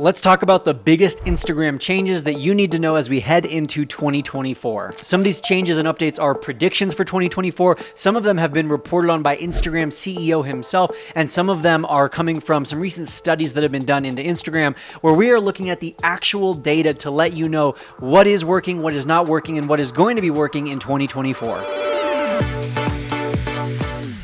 Let's talk about the biggest Instagram changes that you need to know as we head into 2024. Some of these changes and updates are predictions for 2024. Some of them have been reported on by Instagram CEO himself, and some of them are coming from some recent studies that have been done into Instagram, where we are looking at the actual data to let you know what is working, what is not working, and what is going to be working in 2024.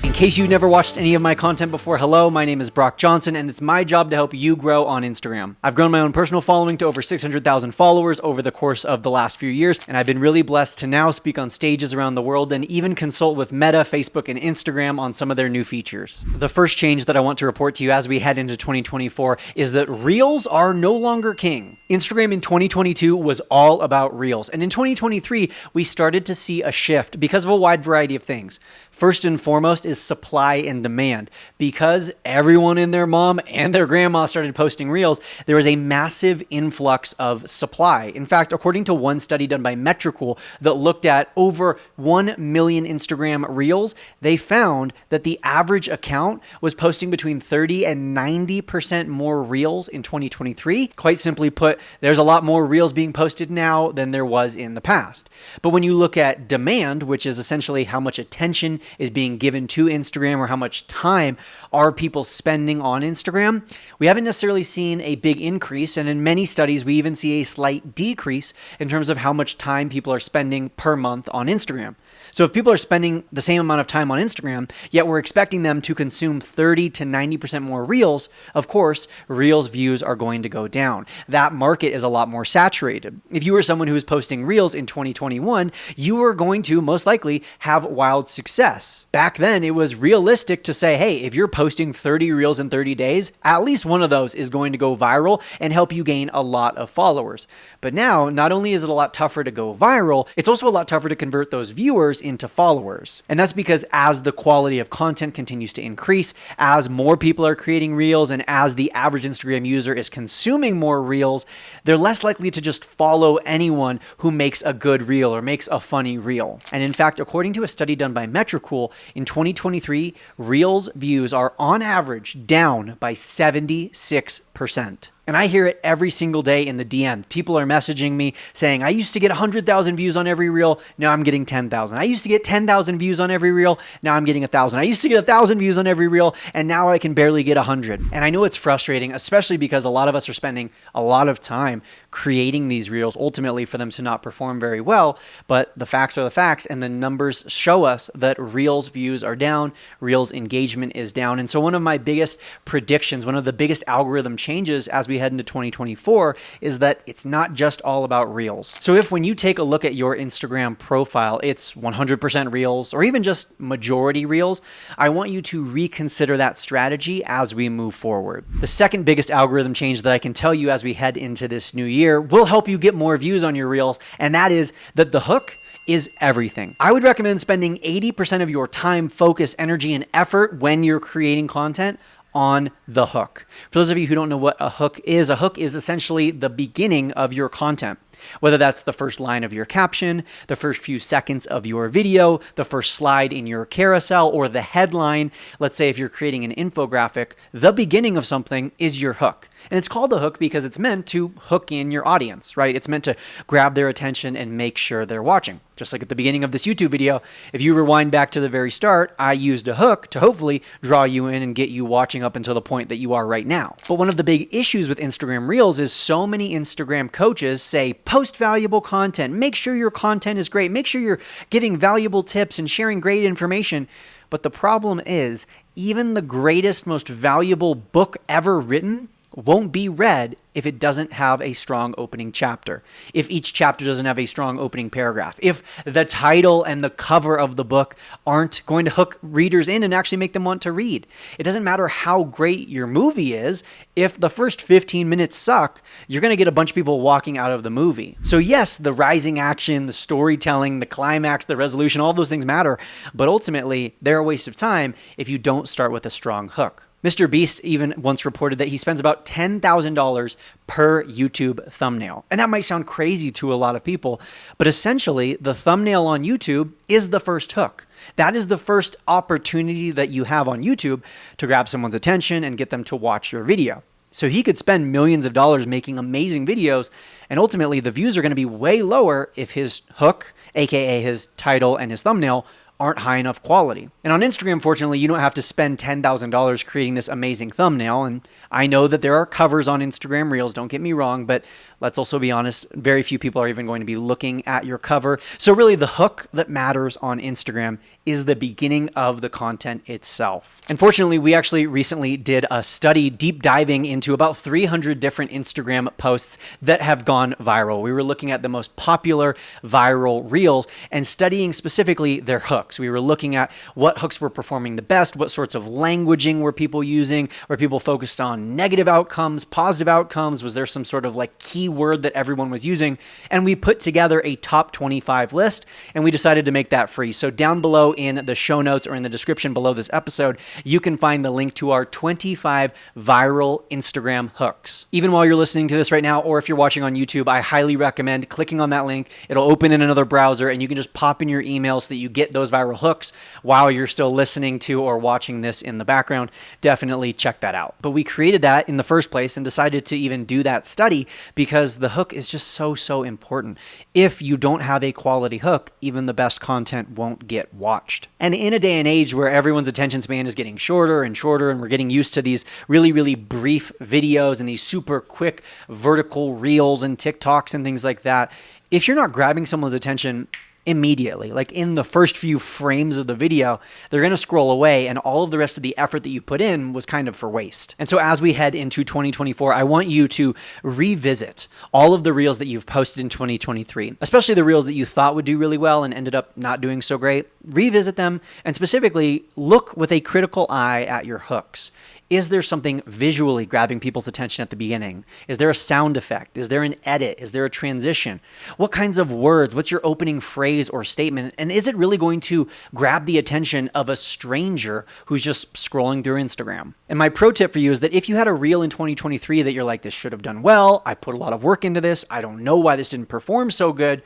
In case you've never watched any of my content before, hello, my name is Brock Johnson, and it's my job to help you grow on Instagram. I've grown my own personal following to over 600,000 followers over the course of the last few years, and I've been really blessed to now speak on stages around the world and even consult with Meta, Facebook, and Instagram on some of their new features. The first change that I want to report to you as we head into 2024 is that Reels are no longer king. Instagram in 2022 was all about Reels, and in 2023, we started to see a shift because of a wide variety of things. First and foremost is supply and demand. Because everyone and their mom and their grandma started posting Reels, there was a massive influx of supply. In fact, according to one study done by Metricool that looked at over 1 million Instagram Reels, they found that the average account was posting between 30 and 90% more Reels in 2023. Quite simply put, there's a lot more Reels being posted now than there was in the past. But when you look at demand, which is essentially how much attention is being given to Instagram or how much time are people spending on Instagram, we haven't necessarily seen a big increase. And in many studies, we even see a slight decrease in terms of how much time people are spending per month on Instagram. So if people are spending the same amount of time on Instagram, yet we're expecting them to consume 30 to 90% more Reels, of course, Reels views are going to go down. That market is a lot more saturated. If you were someone who was posting Reels in 2021, you were going to most likely have wild success. Back then, it was realistic to say, hey, if you're posting 30 Reels in 30 days, at least one of those is going to go viral and help you gain a lot of followers. But now, not only is it a lot tougher to go viral, it's also a lot tougher to convert those viewers into followers. And that's because as the quality of content continues to increase, as more people are creating Reels, and as the average Instagram user is consuming more Reels, they're less likely to just follow anyone who makes a good Reel or makes a funny Reel. And in fact, according to a study done by Metricool, in 2023, Reels views are on average down by 76%. And I hear it every single day in the DM. People are messaging me saying, I used to get 100,000 views on every Reel. Now I'm getting 10,000. I used to get 10,000 views on every Reel. Now I'm getting 1,000. I used to get 1,000 views on every Reel. And now I can barely get 100. And I know it's frustrating, especially because a lot of us are spending a lot of time creating these Reels, ultimately for them to not perform very well. But the facts are the facts, and the numbers show us that Reels views are down, Reels engagement is down. And so one of my biggest predictions, one of the biggest algorithm changes as we head into 2024 is that it's not just all about Reels. So if when you take a look at your Instagram profile, it's 100% Reels or even just majority Reels, I want you to reconsider that strategy as we move forward. The second biggest algorithm change that I can tell you as we head into this new year will help you get more views on your Reels, and that is that the hook is everything. I would recommend spending 80% of your time, focus, energy, and effort when you're creating content on the hook. For those of you who don't know what a hook is essentially the beginning of your content. Whether that's the first line of your caption, the first few seconds of your video, the first slide in your carousel, or the headline. Let's say if you're creating an infographic, the beginning of something is your hook. And it's called a hook because it's meant to hook in your audience, right? It's meant to grab their attention and make sure they're watching. Just like at the beginning of this YouTube video, if you rewind back to the very start, I used a hook to hopefully draw you in and get you watching up until the point that you are right now. But one of the big issues with Instagram Reels is so many Instagram coaches say, post valuable content, make sure your content is great, make sure you're giving valuable tips and sharing great information. But the problem is, even the greatest, most valuable book ever written won't be read if it doesn't have a strong opening chapter, if each chapter doesn't have a strong opening paragraph, if the title and the cover of the book aren't going to hook readers in and actually make them want to read. It doesn't matter how great your movie is. If the first 15 minutes suck, you're going to get a bunch of people walking out of the movie. So yes, the rising action, the storytelling, the climax, the resolution, all those things matter, but ultimately they're a waste of time if you don't start with a strong hook. Mr. Beast even once reported that he spends about $10,000 per YouTube thumbnail. And that might sound crazy to a lot of people, but essentially the thumbnail on YouTube is the first hook. That is the first opportunity that you have on YouTube to grab someone's attention and get them to watch your video. So he could spend millions of dollars making amazing videos, and ultimately the views are going to be way lower if his hook, aka his title and his thumbnail, aren't high enough quality. And on Instagram, fortunately, you don't have to spend $10,000 creating this amazing thumbnail. And I know that there are covers on Instagram Reels, don't get me wrong, but let's also be honest, very few people are even going to be looking at your cover. So really the hook that matters on Instagram is the beginning of the content itself. And fortunately, we actually recently did a study deep diving into about 300 different Instagram posts that have gone viral. We were looking at the most popular viral Reels and studying specifically their hooks. We were looking at what hooks were performing the best, what sorts of languaging were people using, were people focused on negative outcomes, positive outcomes, was there some sort of like keyword that everyone was using? And we put together a top 25 list and we decided to make that free. So down below in the show notes or in the description below this episode, you can find the link to our 25 viral Instagram hooks. Even while you're listening to this right now, or if you're watching on YouTube, I highly recommend clicking on that link. It'll open in another browser and you can just pop in your email so that you get those viral hooks while you're still listening to or watching this in the background. Definitely check that out. But we created that in the first place and decided to even do that study because the hook is just so important. If you don't have a quality hook, even the best content won't get watched. And in a day and age where everyone's attention span is getting shorter and shorter, and we're getting used to these really brief videos and these super quick vertical reels and TikToks and things like that, if you're not grabbing someone's attention immediately, like in the first few frames of the video, they're going to scroll away and all of the rest of the effort that you put in was kind of for waste. And so as we head into 2024, I want you to revisit all of the reels that you've posted in 2023, especially the reels that you thought would do really well and ended up not doing so great. Revisit them and specifically look with a critical eye at your hooks. Is there something visually grabbing people's attention at the beginning? Is there a sound effect? Is there an edit? Is there a transition? What kinds of words? What's your opening phrase or statement? And is it really going to grab the attention of a stranger who's just scrolling through Instagram? And my pro tip for you is that if you had a reel in 2023 that you're like, this should have done well, I put a lot of work into this, I don't know why this didn't perform so good,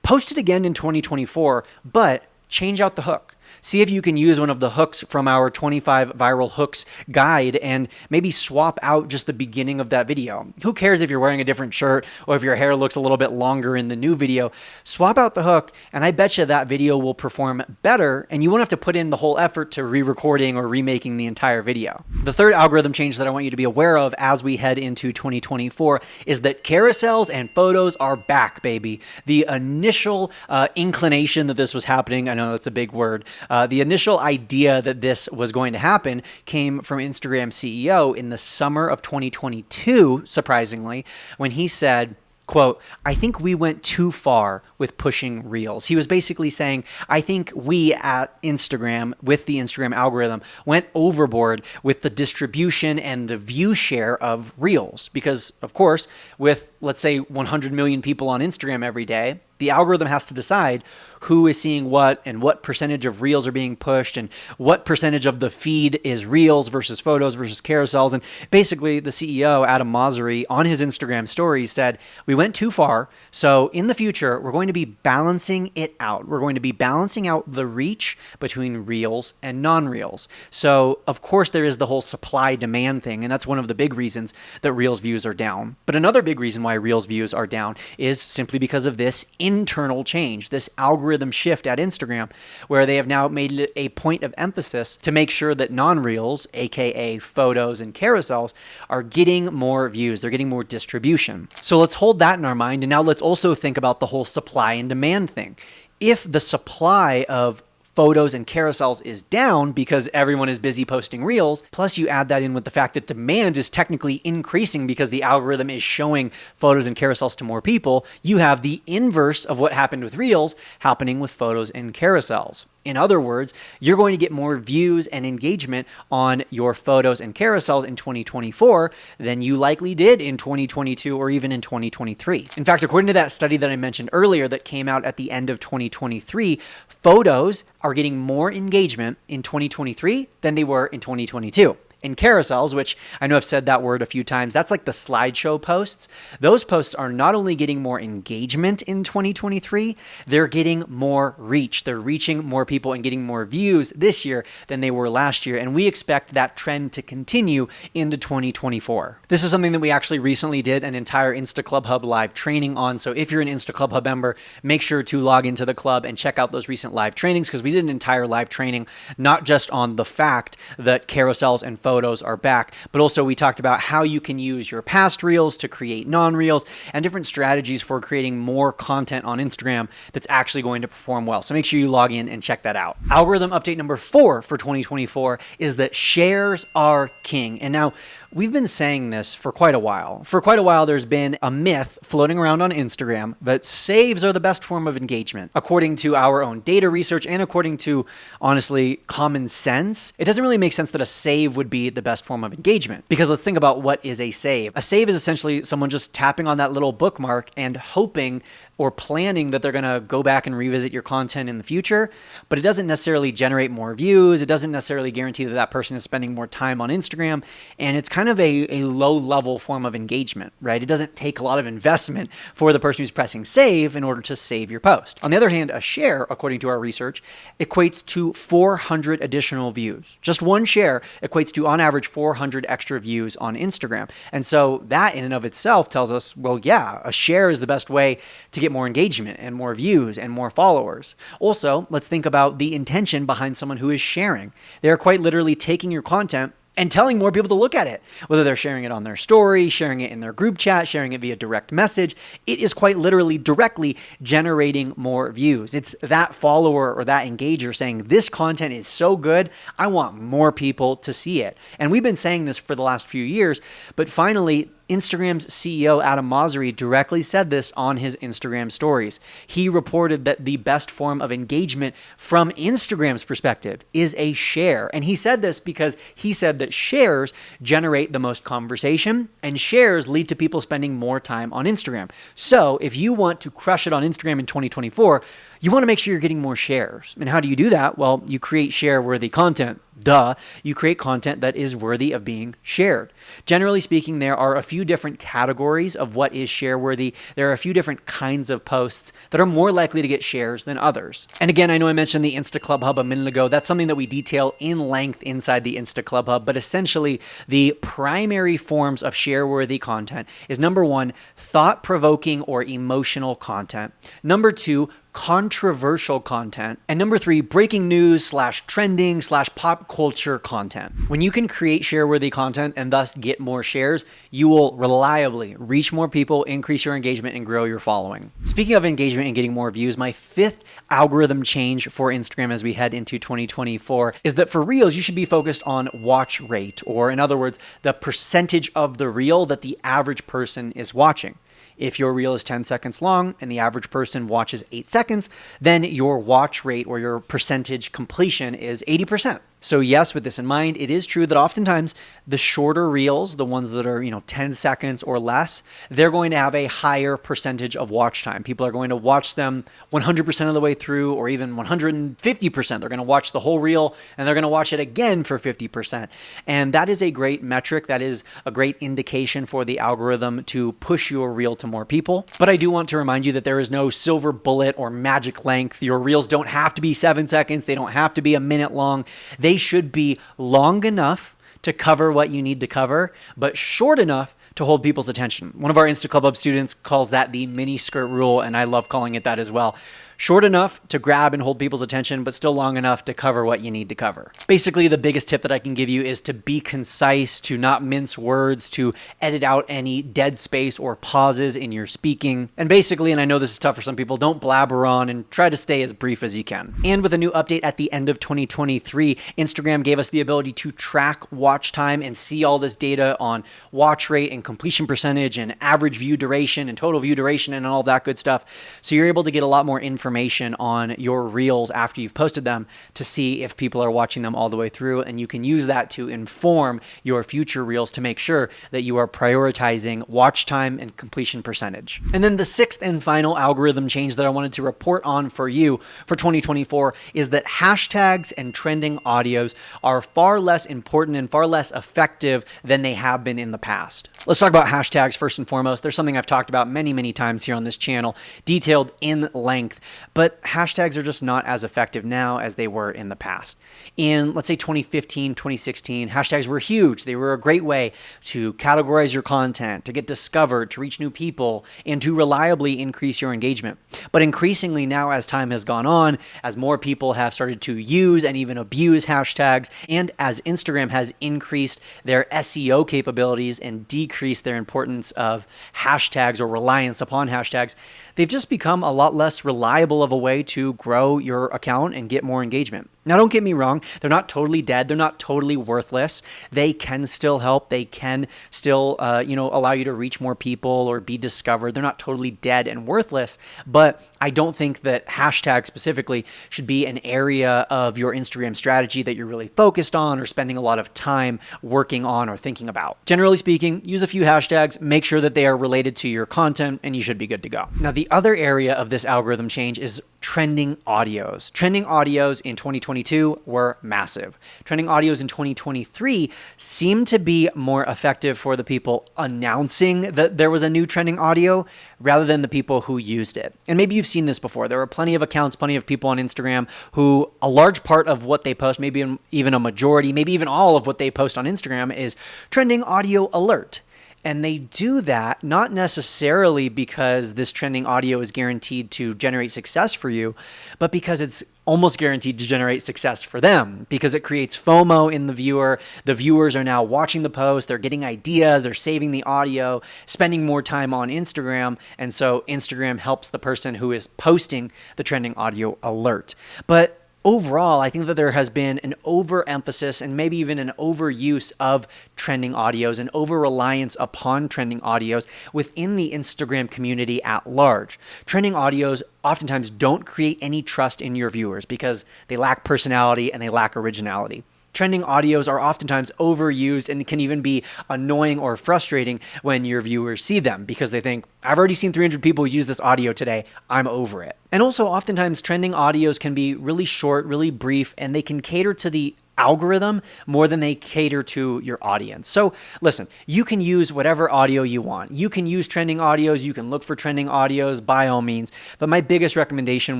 post it again in 2024, but change out the hook. See if you can use one of the hooks from our 25 viral hooks guide and maybe swap out just the beginning of that video. Who cares if you're wearing a different shirt or if your hair looks a little bit longer in the new video? Swap out the hook and I bet you that video will perform better and you won't have to put in the whole effort to re-recording or remaking the entire video. The third algorithm change that I want you to be aware of as we head into 2024 is that carousels and photos are back, baby. The initial inclination that this was happening, I know that's a big word, the initial idea that this was going to happen came from Instagram CEO in the summer of 2022, surprisingly, when he said, quote, I think we went too far with pushing reels. He was basically saying, I think we at Instagram, with the Instagram algorithm, went overboard with the distribution and the view share of reels. Because, of course, with, let's say, 100 million people on Instagram every day, the algorithm has to decide who is seeing what and what percentage of reels are being pushed and what percentage of the feed is reels versus photos versus carousels. And basically the CEO, Adam Mosseri, on his Instagram story said, we went too far. So in the future, we're going to be balancing it out. We're going to be balancing out the reach between reels and non-reels. So of course there is the whole supply demand thing. And that's one of the big reasons that reels views are down. But another big reason why reels views are down is simply because of this internal change, this algorithm shift at Instagram, where they have now made it a point of emphasis to make sure that non-reels, aka photos and carousels, are getting more views. They're getting more distribution. So let's hold that in our mind. And now let's also think about the whole supply and demand thing. If the supply of photos and carousels is down because everyone is busy posting reels, plus you add that in with the fact that demand is technically increasing because the algorithm is showing photos and carousels to more people, you have the inverse of what happened with reels happening with photos and carousels. In other words, you're going to get more views and engagement on your photos and carousels in 2024 than you likely did in 2022 or even in 2023. In fact, according to that study that I mentioned earlier that came out at the end of 2023, photos are getting more engagement in 2023 than they were in 2022. And carousels, which I know I've said that word a few times, that's like the slideshow posts. Those posts are not only getting more engagement in 2023, they're getting more reach. They're reaching more people and getting more views this year than they were last year. And we expect that trend to continue into 2024. This is something that we actually recently did an entire InstaClubHub live training on. So if you're an InstaClubHub member, make sure to log into the club and check out those recent live trainings, because we did an entire live training, not just on the fact that carousels and photos are back, but also we talked about how you can use your past reels to create non-reels and different strategies for creating more content on Instagram that's actually going to perform well. So make sure you log in and check that out. Algorithm update number 4 for 2024 is that shares are king. And now we've been saying this for quite a while. For quite a while, there's been a myth floating around on Instagram that saves are the best form of engagement. According to our own data research and according to, honestly, common sense, it doesn't really make sense that a save would be the best form of engagement. Because let's think about what is a save. A save is essentially someone just tapping on that little bookmark and hoping or planning that they're going to go back and revisit your content in the future, but it doesn't necessarily generate more views. It doesn't necessarily guarantee that that person is spending more time on Instagram, and it's kind of a low-level form of engagement, right? It doesn't take a lot of investment for the person who's pressing save in order to save your post. On the other hand, a share, according to our research, equates to 400 additional views. Just one share equates to, on average, 400 extra views on Instagram. And so that in and of itself tells us, well, yeah, a share is the best way to get more engagement and more views and more followers. Also, let's think about the intention behind someone who is sharing. They are quite literally taking your content and telling more people to look at it, whether they're sharing it on their story, sharing it in their group chat, sharing it via direct message. It is quite literally directly generating more views. It's that follower or that engager saying, this content is so good, I want more people to see it. And we've been saying this for the last few years, but finally, Instagram's CEO, Adam Mosseri, directly said this on his Instagram stories. He reported that the best form of engagement from Instagram's perspective is a share. And he said this because he said that shares generate the most conversation and shares lead to people spending more time on Instagram. So if you want to crush it on Instagram in 2024, you want to make sure you're getting more shares. And how do you do that? Well, you create share-worthy content. Duh. You create content that is worthy of being shared. Generally speaking, there are a few different categories of what is share-worthy. There are a few different kinds of posts that are more likely to get shares than others. And again, I know I mentioned the InstaClubHub a minute ago. That's something that we detail in length inside the InstaClubHub. But essentially, the primary forms of share-worthy content is number 1, thought-provoking or emotional content. Number 2, controversial content. And number 3, breaking news / trending / pop culture content. When you can create share-worthy content and thus get more shares, you will reliably reach more people, increase your engagement, and grow your following. Speaking of engagement and getting more views, my 5th algorithm change for Instagram as we head into 2024 is that for Reels, you should be focused on watch rate, or in other words, the percentage of the reel that the average person is watching. If your reel is 10 seconds long and the average person watches 8 seconds, then your watch rate or your percentage completion is 80%. So yes, with this in mind, it is true that oftentimes the shorter reels, the ones that are 10 seconds or less, they're going to have a higher percentage of watch time. People are going to watch them 100% of the way through, or even 150%. They're going to watch the whole reel and they're going to watch it again for 50%. And that is a great metric. That is a great indication for the algorithm to push your reel to more people. But I do want to remind you that there is no silver bullet or magic length. Your reels don't have to be 7 seconds. They don't have to be a minute long. They should be long enough to cover what you need to cover, but short enough to hold people's attention. One of our InstaClubHub students calls that the mini skirt rule, and I love calling it that as well. Short enough to grab and hold people's attention, but still long enough to cover what you need to cover. Basically, the biggest tip that I can give you is to be concise, to not mince words, to edit out any dead space or pauses in your speaking. And basically, and I know this is tough for some people, don't blabber on and try to stay as brief as you can. And with a new update at the end of 2023, Instagram gave us the ability to track watch time and see all this data on watch rate and completion percentage and average view duration and total view duration and all that good stuff. So you're able to get a lot more information information on your reels after you've posted them to see if people are watching them all the way through. And you can use that to inform your future reels to make sure that you are prioritizing watch time and completion percentage. And then the sixth and final algorithm change that I wanted to report on for you for 2024 is that hashtags and trending audios are far less important and far less effective than they have been in the past. Let's talk about hashtags first and foremost. There's something I've talked about many times here on this channel, detailed in length, but hashtags are just not as effective now as they were in the past. In, let's say, 2015, 2016, hashtags were huge. They were a great way to categorize your content, to get discovered, to reach new people, and to reliably increase your engagement. But increasingly now, as time has gone on, as more people have started to use and even abuse hashtags, and as Instagram has increased their SEO capabilities and decreased their importance of hashtags or reliance upon hashtags, they've just become a lot less reliable of a way to grow your account and get more engagement. Now, don't get me wrong. They're not totally dead. They're not totally worthless. They can still help. They can still, allow you to reach more people or be discovered. They're not totally dead and worthless, but I don't think that hashtags specifically should be an area of your Instagram strategy that you're really focused on or spending a lot of time working on or thinking about. Generally speaking, use a few hashtags, make sure that they are related to your content, and you should be good to go. Now, the other area of this algorithm change is trending audios. Trending audios in 2022 were massive. Trending audios in 2023 seem to be more effective for the people announcing that there was a new trending audio rather than the people who used it. And maybe you've seen this before. There are plenty of accounts, plenty of people on Instagram who a large part of what they post, maybe even a majority, maybe even all of what they post on Instagram is trending audio alert. And they do that not necessarily because this trending audio is guaranteed to generate success for you, but because it's almost guaranteed to generate success for them, because it creates FOMO in the viewer. The viewers are now watching the post, they're getting ideas, they're saving the audio, spending more time on Instagram. And so Instagram helps the person who is posting the trending audio alert. But overall, I think that there has been an overemphasis and maybe even an overuse of trending audios and over-reliance upon trending audios within the Instagram community at large. Trending audios oftentimes don't create any trust in your viewers because they lack personality and they lack originality. Trending audios are oftentimes overused and can even be annoying or frustrating when your viewers see them because they think, I've already seen 300 people use this audio today, I'm over it. And also oftentimes trending audios can be really short, really brief, and they can cater to the algorithm more than they cater to your audience. So listen, you can use whatever audio you want. You can use trending audios. You can look for trending audios by all means. But my biggest recommendation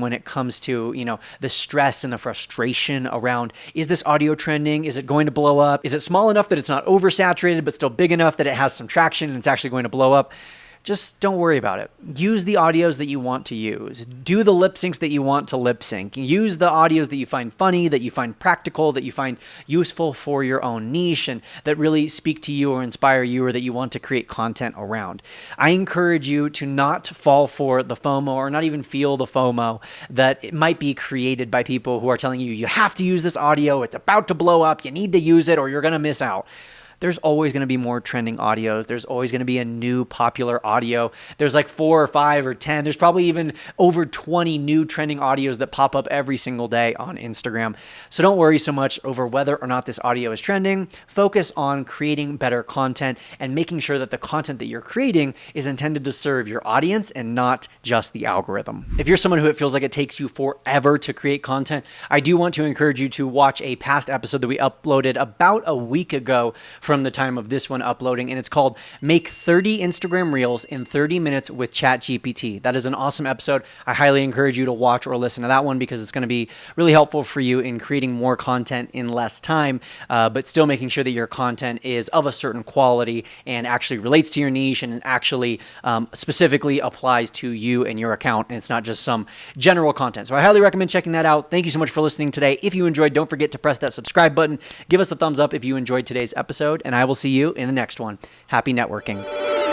when it comes to, the stress and the frustration around, is this audio trending? Is it going to blow up? Is it small enough that it's not oversaturated, but still big enough that it has some traction and it's actually going to blow up? Just don't worry about it. Use the audios that you want to use. Do the lip syncs that you want to lip sync. Use the audios that you find funny, that you find practical, that you find useful for your own niche, and that really speak to you or inspire you or that you want to create content around. I encourage you to not fall for the FOMO or not even feel the FOMO that it might be created by people who are telling you, you have to use this audio, it's about to blow up, you need to use it or you're going to miss out. There's always going to be more trending audios. There's always going to be a new popular audio. There's like 4 or 5 or 10. There's probably even over 20 new trending audios that pop up every single day on Instagram. So don't worry so much over whether or not this audio is trending. Focus on creating better content and making sure that the content that you're creating is intended to serve your audience and not just the algorithm. If you're someone who it feels like it takes you forever to create content, I do want to encourage you to watch a past episode that we uploaded about a week ago from the time of this one uploading, and it's called Make 30 Instagram Reels in 30 Minutes with ChatGPT. That is an awesome episode. I highly encourage you to watch or listen to that one because it's going to be really helpful for you in creating more content in less time, but still making sure that your content is of a certain quality and actually relates to your niche and actually specifically applies to you and your account, and it's not just some general content. So I highly recommend checking that out. Thank you so much for listening today. If you enjoyed, don't forget to press that subscribe button. Give us a thumbs up if you enjoyed today's episode, and I will see you in the next one. Happy networking.